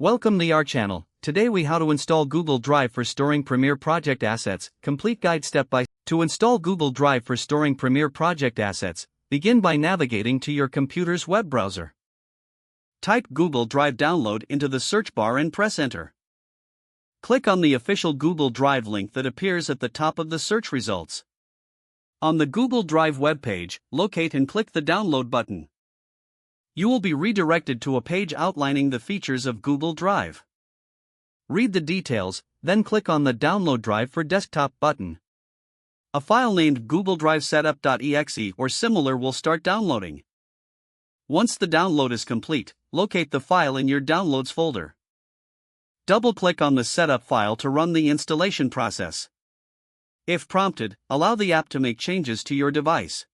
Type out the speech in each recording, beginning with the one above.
Welcome to our channel. Today we how to install Google Drive for storing Premiere project assets. Complete guide step by. To install Google Drive for storing Premiere project assets, begin by navigating to your computer's web browser. Type Google Drive download into the search bar and press enter. Click on the official Google Drive link that appears at the top of the search results. On the Google Drive webpage, locate and click the download button. You will be redirected to a page outlining the features of Google Drive. Read the details, then click on the Download Drive for Desktop button. A file named Google Drive Setup.exe or similar will start downloading. Once the download is complete, locate the file in your Downloads folder. Double-click on the setup file to run the installation process. If prompted, allow the app to make changes to your device.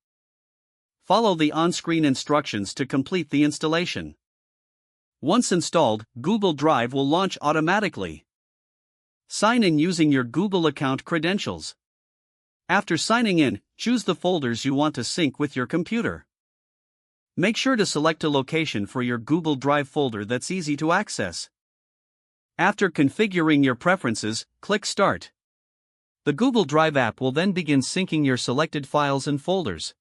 Follow the on-screen instructions to complete the installation. Once installed, Google Drive will launch automatically. Sign in using your Google account credentials. After signing in, choose the folders you want to sync with your computer. Make sure to select a location for your Google Drive folder that's easy to access. After configuring your preferences, click Start. The Google Drive app will then begin syncing your selected files and folders.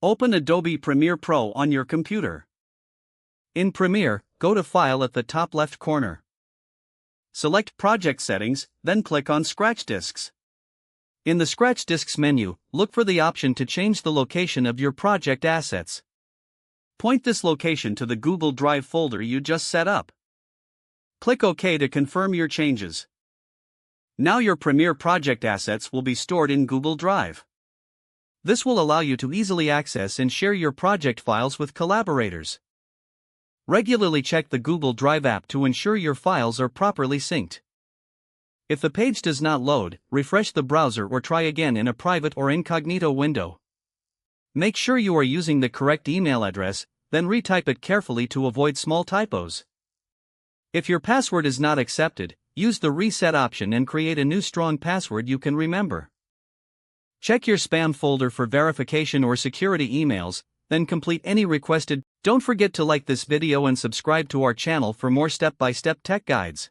Open Adobe Premiere Pro on your computer. In Premiere, go to File at the top left corner. Select Project Settings, then click on Scratch Disks. In the Scratch Disks menu, look for the option to change the location of your project assets. Point this location to the Google Drive folder you just set up. Click OK to confirm your changes. Now your Premiere project assets will be stored in Google Drive. This will allow you to easily access and share your project files with collaborators. Regularly check the Google Drive app to ensure your files are properly synced. If the page does not load, refresh the browser or try again in a private or incognito window. Make sure you are using the correct email address, then retype it carefully to avoid small typos. If your password is not accepted, use the reset option and create a new strong password you can remember. Check your spam folder for verification or security emails, then complete any requested. Don't forget to like this video and subscribe to our channel for more step-by-step tech guides.